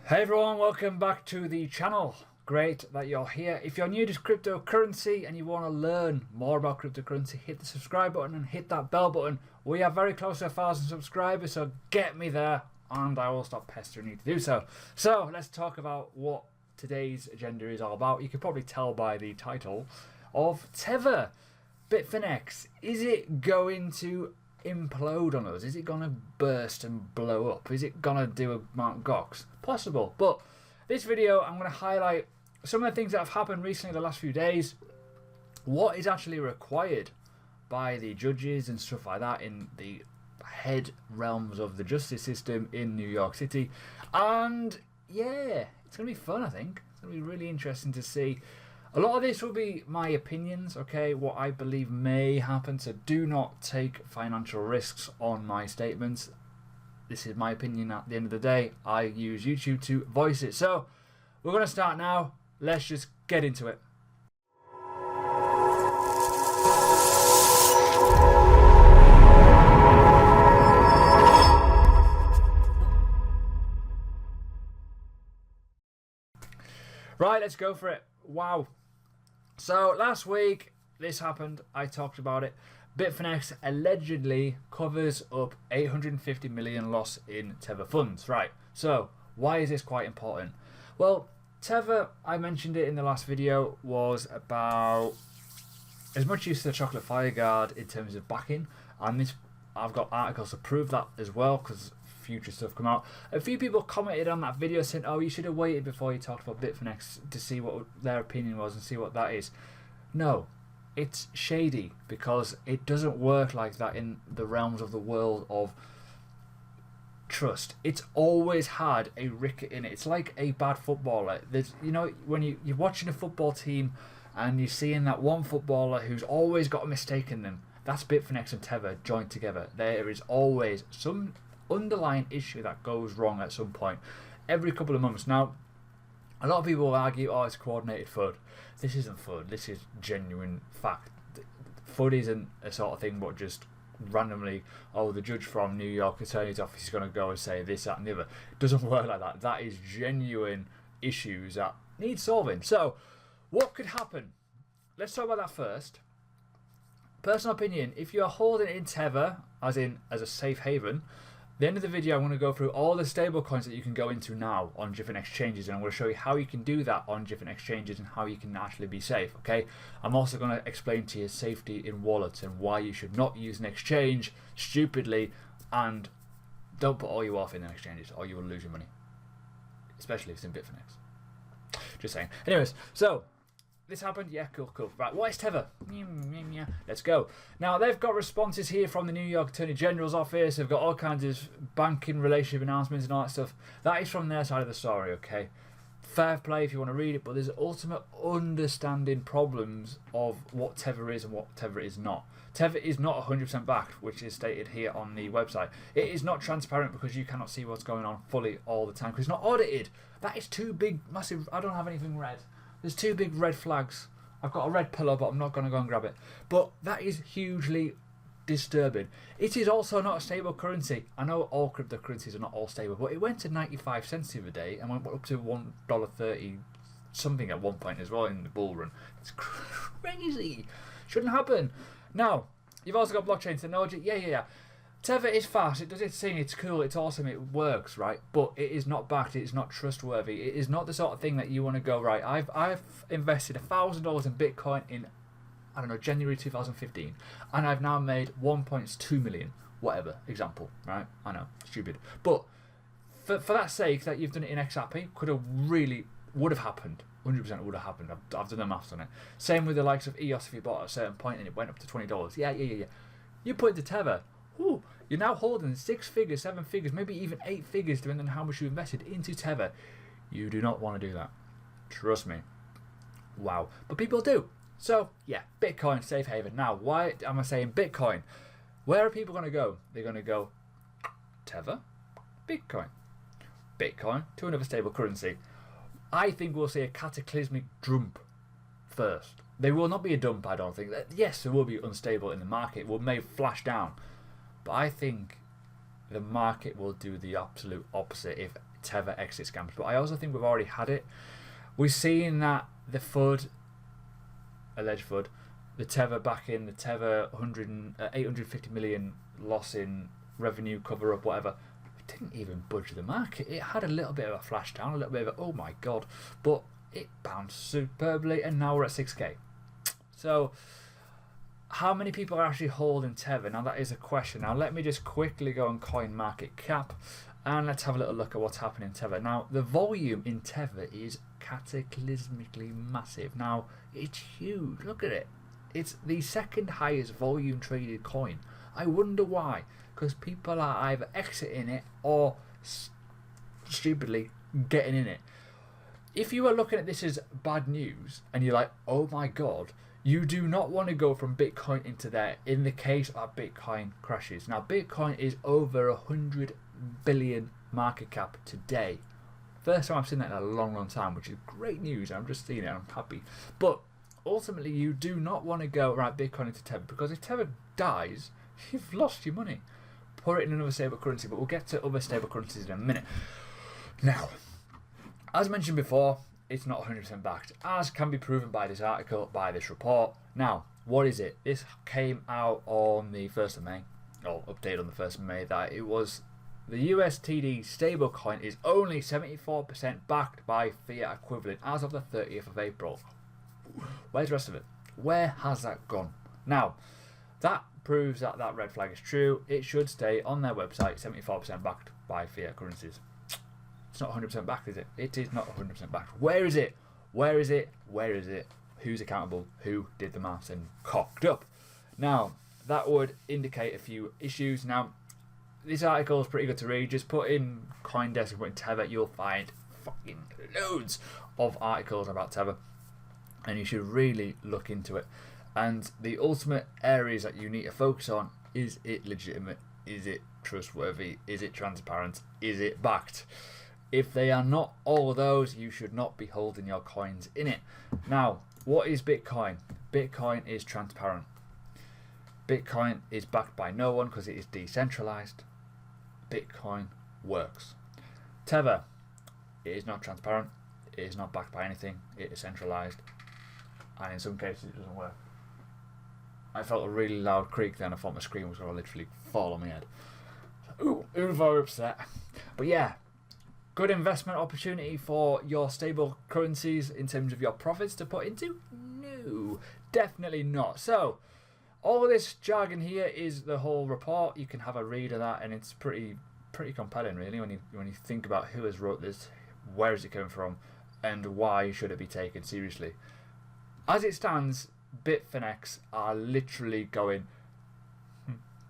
Hey everyone, welcome back to the channel. Great that you're here. If you're new to cryptocurrency and you want to learn more about cryptocurrency, hit the subscribe button and hit that bell button. We are very close to 1,000 subscribers, so get me there and I will stop pestering you to do so. So let's talk about what today's agenda is all about. You can probably tell by the title of Tether. Bitfinex, is it going to implode on us? Is it going to burst and blow up? Is it going to do a Mt. Gox? Possible. But this video, I'm going to highlight some of the things that have happened recently the last few days. What is actually required by the judges and stuff like that in the head realms of the justice system in New York City. And yeah, it's going to be fun, I think. It's going to be really interesting to see. A lot of this will be my opinions, okay, what I believe may happen, so do not take financial risks on my statements. This is my opinion at the end of the day. I use YouTube to voice it. So, we're going to start now. Let's just get into it. Right, let's go for it. Wow. So last week this happened, I talked about it. Bitfinex allegedly covers up 850 million loss in Tether funds. Right, so why is this quite important? Well, Tether, I mentioned it in the last video, was about as much use as the chocolate fire guard in terms of backing, and this I've got articles to prove that as well because future stuff come out. A few people commented on that video saying, oh, you should have waited before you talked about Bitfinex to see what their opinion was and see what that is. No, it's shady because it doesn't work like that in the realms of the world of trust. It's always had a ricket in it. It's like a bad footballer. There's, you know, when you're watching a football team and you're seeing that one footballer who's always got a mistake in them, that's Bitfinex and Tether joined together. There is always some underlying issue that goes wrong at some point every couple of months. Now, a lot of people will argue, oh, it's coordinated FUD. This isn't FUD, this is genuine fact. FUD isn't a sort of thing but just randomly, oh, the judge from New York Attorney's Office is going to go and say this, that and the other. It doesn't work like that. That is genuine issues that need solving. So what could happen? Let's talk about that first. Personal opinion, if you're holding it in Tether, as a safe haven, at the end of the video I'm going to go through all the stable coins that you can go into now on different exchanges, and I'm going to show you how you can do that on different exchanges and how you can actually be safe, okay? I'm also going to explain to you safety in wallets and why you should not use an exchange stupidly, and don't put all your wealth in an exchanges or you will lose your money, especially if it's in Bitfinex. Just saying. Anyways, so this happened? Yeah, cool. Right, what is Tether? Let's go. Now, they've got responses here from the New York Attorney General's office. They've got all kinds of banking relationship announcements and all that stuff. That is from their side of the story, okay? Fair play if you want to read it, but there's ultimate understanding problems of what Tether is and what Tether is not. Tether is not 100% backed, which is stated here on the website. It is not transparent because you cannot see what's going on fully all the time because it's not audited. That is too big, massive. I don't have anything red. There's two big red flags. I've got a red pillow, but I'm not going to go and grab it. But that is hugely disturbing. It is also not a stable currency. I know all cryptocurrencies are not all stable, but it went to 95 cents the other day and went up to $1.30 something at one point as well in the bull run. It's crazy. Shouldn't happen. Now, you've also got blockchain technology. Yeah. Tether is fast, it does its thing, it's cool, it's awesome, it works, right? But it is not backed, it is not trustworthy. It is not the sort of thing that you want to go, right, I've invested $1,000 in Bitcoin in, I don't know, January 2015, and I've now made 1.2 million, whatever, example, right? I know, stupid. But for that sake, that you've done it in XRP, would have happened. 100% would have happened. I've done the maths on it. Same with the likes of EOS if you bought at a certain point and it went up to $20. Yeah. You put it to Tether. Ooh, you're now holding 6 figures, 7 figures, maybe even 8 figures depending on how much you invested into Tether. You do not want to do that. Trust me. Wow. But people do. So, yeah, Bitcoin, safe haven. Now, why am I saying Bitcoin? Where are people going to go? They're going to go Tether, Bitcoin. Bitcoin to another stable currency. I think we'll see a cataclysmic dump first. There will not be a dump, I don't think. Yes, there will be unstable in the market. It may flash down. But I think the market will do the absolute opposite. If Tether exit scams. But I also think we've already had it. We've seen that the FUD, alleged FUD, the Tether back in, the Tether 850 million loss in revenue, cover up, whatever, it didn't even budge the market. It had a little bit of a flash down, a little bit of a, oh my god, but it bounced superbly, and now we're at 6k. So how many people are actually holding Tether? Now that is a question. Now let me just quickly go on CoinMarketCap and let's have a little look at what's happening in Tether. Now the volume in Tether is cataclysmically massive. Now it's huge. Look at it. It's the second highest volume traded coin. I wonder why. Because people are either exiting it or stupidly getting in it. If you are looking at this as bad news and you're like, oh my god, you do not want to go from Bitcoin into there in the case of Bitcoin crashes. Now Bitcoin is over 100 billion market cap today. First time I've seen that in a long time, which is great news. I'm just seeing it, I'm happy. But ultimately you do not want to go right Bitcoin into Tether, because if Tether dies, you've lost your money. Put it in another stable currency, but we'll get to other stable currencies in a minute. Now, as mentioned before, it's not 100% backed, as can be proven by this article, by this report. Now, what is it? This came out on the 1st of May, or update on the 1st of May, that it was the USDT stablecoin is only 74% backed by fiat equivalent as of the 30th of April. Where's the rest of it? Where has that gone? Now, that proves that that red flag is true. It should stay on their website 74% backed by fiat currencies. It's not 100% backed, is it? It is not 100% backed. Where is it? Where is it? Where is it? Who's accountable? Who did the maths and cocked up? Now, that would indicate a few issues. Now, this article is pretty good to read. Just put in CoinDesk and put in Tether. You'll find fucking loads of articles about Tether. And you should really look into it. And the ultimate areas that you need to focus on: is it legitimate? Is it trustworthy? Is it transparent? Is it backed? If they are not all of those, you should not be holding your coins in it. Now, what is Bitcoin? Bitcoin is transparent. Bitcoin is backed by no one because it is decentralized. Bitcoin works. Tether, it is not transparent. It is not backed by anything. It is centralized. And in some cases, it doesn't work. I felt a really loud creak then. I thought my screen was going to literally fall on my head. Ooh, very upset. But yeah, good investment opportunity for your stable currencies in terms of your profits to put into? No, definitely not. So, all of this jargon here is the whole report. You can have a read of that, and it's pretty compelling, really, when you think about who has wrote this, where is it coming from, and why should it be taken seriously. As it stands, Bitfinex are literally going,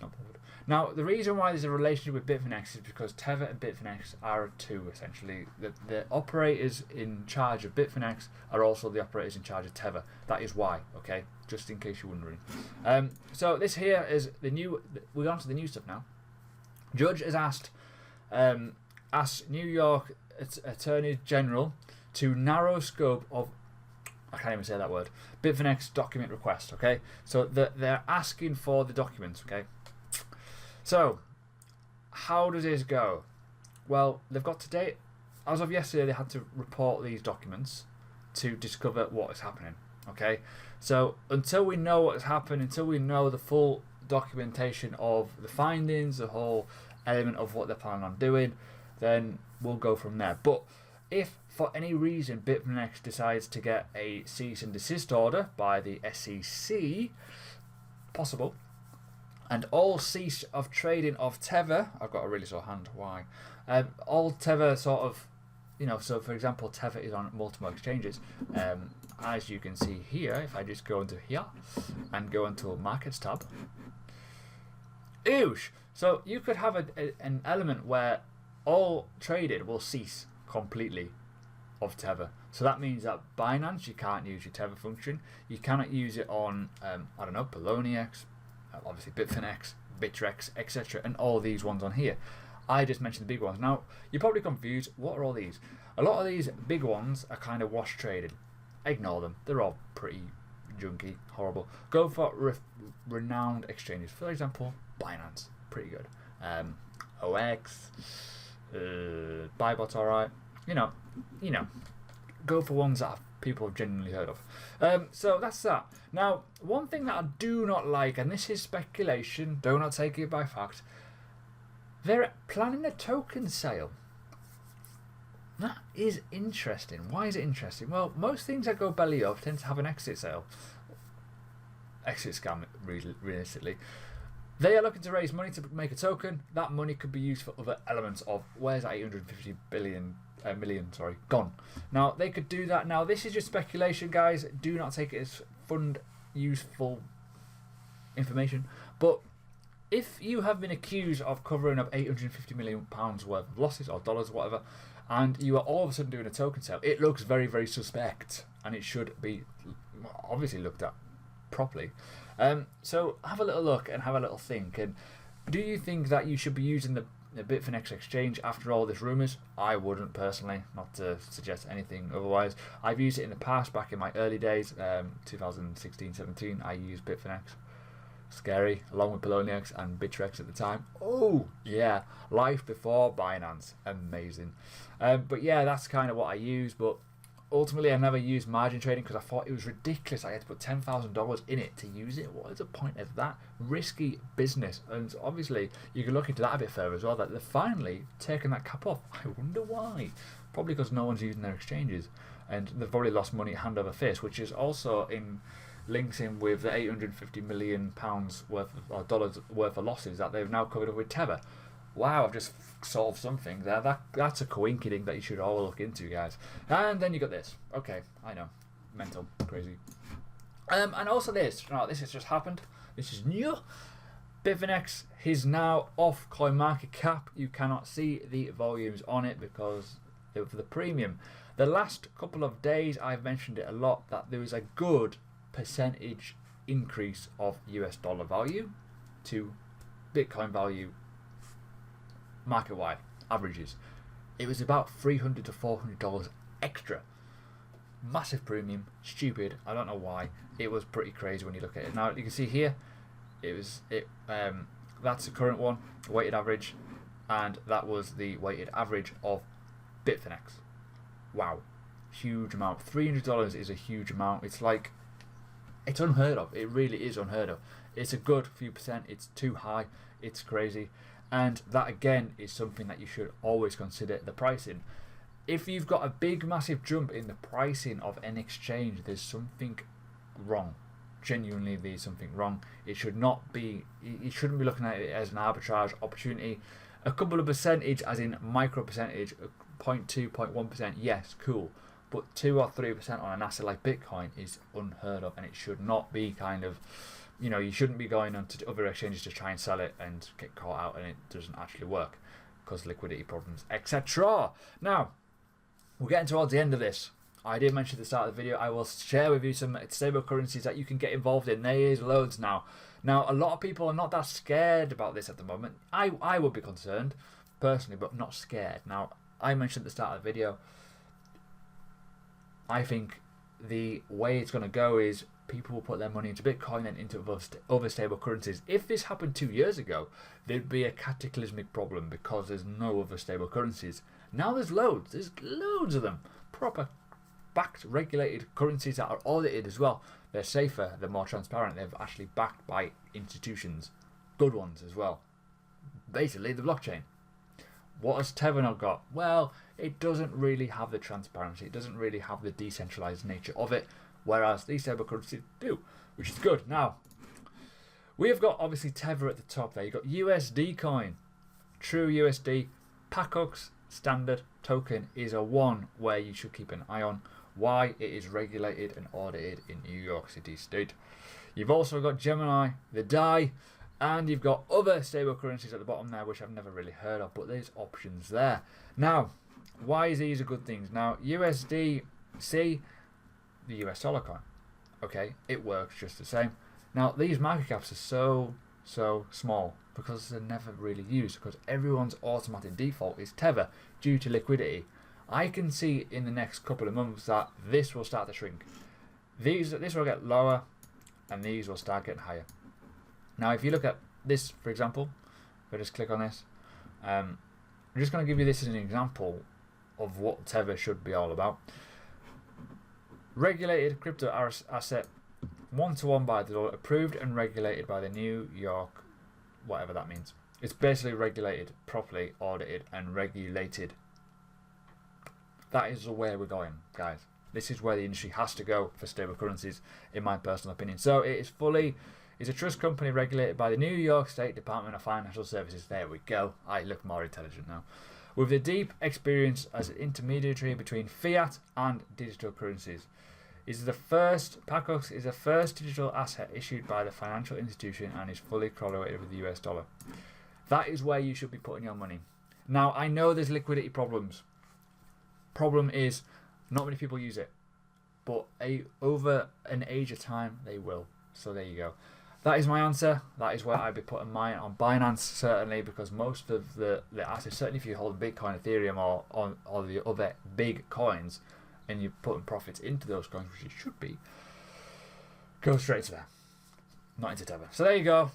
not bothered. Now, the reason why there's a relationship with Bitfinex is because Tether and Bitfinex are two, essentially. The operators in charge of Bitfinex are also the operators in charge of Tether. That is why, okay? Just in case you're wondering. So this here is the new... We're on to the new stuff now. Judge has asked New York Attorney General to narrow scope of... I can't even say that word. Bitfinex document request, okay? So they're asking for the documents, okay? So, how does this go? Well, they've got to date. As of yesterday, they had to report these documents to discover what is happening, okay? So, until we know what has happened, until we know the full documentation of the findings, the whole element of what they're planning on doing, then we'll go from there. But if for any reason Bitfinex decides to get a cease and desist order by the SEC, possible, and all cease of trading of Tether, I've got a really sore hand, why? All Tether sort of, so for example, Tether is on multiple exchanges. As you can see here, if I just go into here and go into Markets tab, oosh! So you could have an element where all traded will cease completely of Tether. So that means that Binance, you can't use your Tether function. You cannot use it on, Poloniex, obviously Bitfinex, Bittrex, etc. and all these ones on here. I just mentioned the big ones. Now, you're probably confused. What are all these? A lot of these big ones are kind of wash traded. Ignore them. They're all pretty junky, horrible. Go for renowned exchanges. For example, Binance. Pretty good. OX. Buy bots, alright. You know, go for ones that people have genuinely heard of. So that's that. Now, one thing that I do not like, and this is speculation, do not take it by fact, they're planning a token sale. That is interesting. Why is it interesting? Well, most things that go belly up tend to have an exit sale. Exit scam, realistically. They are looking to raise money to make a token. That money could be used for other elements of, where's that 850 million, gone. Now, they could do that. Now, this is just speculation, guys. Do not take it as fund useful information. But if you have been accused of covering up £850 million worth of losses, or dollars, whatever, and you are all of a sudden doing a token sale, it looks very, very suspect, and it should be obviously looked at properly. So have a little look and have a little think. And do you think that you should be using the Bitfinex exchange after all this rumours? I wouldn't personally, not to suggest anything otherwise. I've used it in the past, back in my early days, 2016-17. I used Bitfinex. Scary, along with Poloniex and Bitrex at the time. Oh yeah, life before Binance, amazing. But yeah, that's kind of what I use. But ultimately, I never used margin trading because I thought it was ridiculous. I had to put $10,000 in it to use it. What is the point of that? Risky business. And obviously, you can look into that a bit further as well. That they're finally taking that cap off. I wonder why. Probably because no one's using their exchanges, and they've probably lost money hand over fist, which is also links in with the £850 million worth of, or dollars worth of losses that they've now covered up with Tether. Wow, I've just solved something there. That's a coincidence that you should all look into, guys. And then you got this. Okay, I know, mental, crazy. And also this. No, this has just happened. This is new. Bitfinex is now off CoinMarketCap. You cannot see the volumes on it because of the premium. The last couple of days, I've mentioned it a lot that there was a good percentage increase of US dollar value to Bitcoin value market wide averages. It was about $300 to $400 extra. Massive premium, stupid. I don't know why. It was pretty crazy when you look at it. Now you can see here, that's the current one, weighted average, and that was the weighted average of Bitfinex. Wow, huge amount. $300 is a huge amount. It's unheard of. It really is unheard of. It's a good few percent. It's too high. It's crazy. And that again is something that you should always consider the pricing. If you've got a big massive jump in the pricing of an exchange, there's something wrong. Genuinely, there's something wrong. It should not be. You shouldn't be looking at it as an arbitrage opportunity. A couple of percentage, as in micro percentage, 0.2, 0.1%, yes, cool. But 2 or 3% on an asset like Bitcoin is unheard of, and it should not be kind of, you shouldn't be going on to other exchanges to try and sell it and get caught out and it doesn't actually work because liquidity problems, etc. Now, we're getting towards the end of this. I did mention at the start of the video, I will share with you some stable currencies that you can get involved in. There is loads now. Now, a lot of people are not that scared about this at the moment. I would be concerned, personally, but not scared. Now, I mentioned at the start of the video, I think the way it's going to go is people will put their money into Bitcoin and into other stable currencies. If this happened 2 years ago, there'd be a cataclysmic problem because there's no other stable currencies. Now there's loads. There's loads of them. Proper backed, regulated currencies that are audited as well. They're safer. They're more transparent. They're actually backed by institutions. Good ones as well. Basically, the blockchain. What has Tether not got? Well, it doesn't really have the transparency. It doesn't really have the decentralized nature of it, whereas these stable currencies do, which is good. Now, we have got obviously Tether at the top there. You've got USD coin, true USD, Pacox standard token is a one where you should keep an eye on. Why? It is regulated and audited in New York City State. You've also got Gemini, the DAI, and you've got other stable currencies at the bottom there, which I've never really heard of, but there's options there. Now, why is these are good things? Now, USDC, the US dollar coin, okay, it works just the same. Now, these market caps are so small because they're never really used, because everyone's automatic default is Tether due to liquidity. I can see in the next couple of months that this will start to shrink. This will get lower, and these will start getting higher. Now, if you look at this, for example, if I just click on this, I'm just going to give you this as an example of what Tether should be all about. Regulated crypto asset, 1-to-1 by the dollar, approved and regulated by the New York, whatever that means. It's basically regulated, properly audited and regulated. That is the way we're going, guys. This is where the industry has to go for stable currencies, in my personal opinion. So it's a trust company regulated by the New York State Department of Financial Services. There we go. I look more intelligent now. With a deep experience as an intermediary between fiat and digital currencies. PACOX is the first digital asset issued by the financial institution and is fully correlated with the US dollar. That is where you should be putting your money. Now, I know there's liquidity problems. Problem is, not many people use it. But over an age of time, they will. So there you go. That is my answer. That is where I'd be putting mine on Binance, certainly, because most of the assets, certainly if you hold Bitcoin, Ethereum, or the other big coins, and you're putting profits into those coins, which it should be, go straight to there. Not into Tether. So there you go.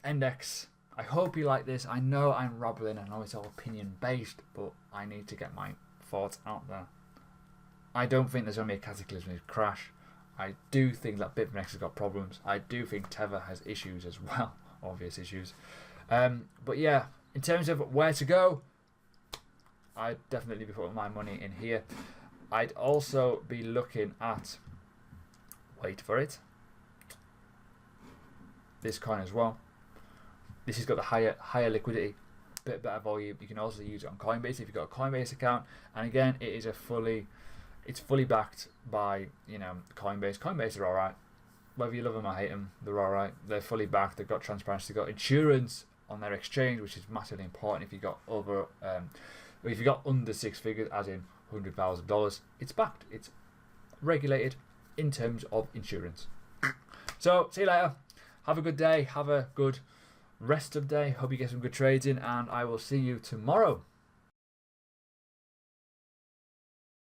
Index. I hope you like this. I know I'm rambling. I know it's all opinion based, but I need to get my thoughts out there. I don't think there's going to be a cataclysmic crash. I do think that Bitfinex has got problems. I do think Tether has issues as well. Obvious issues. But yeah, in terms of where to go, I'd definitely be putting my money in here. I'd also be looking at, wait for it, this coin as well. This has got the higher liquidity, bit better volume. You can also use it on Coinbase if you've got a Coinbase account. And again, it's fully backed by, Coinbase. Coinbase are alright. Whether you love them or hate them, they're alright. They're fully backed. They've got transparency. They've got insurance on their exchange, which is massively important. If you got under 6 figures, as in $100,000, it's backed. It's regulated in terms of insurance. So see you later. Have a good day. Have a good rest of the day. Hope you get some good trades in, and I will see you tomorrow.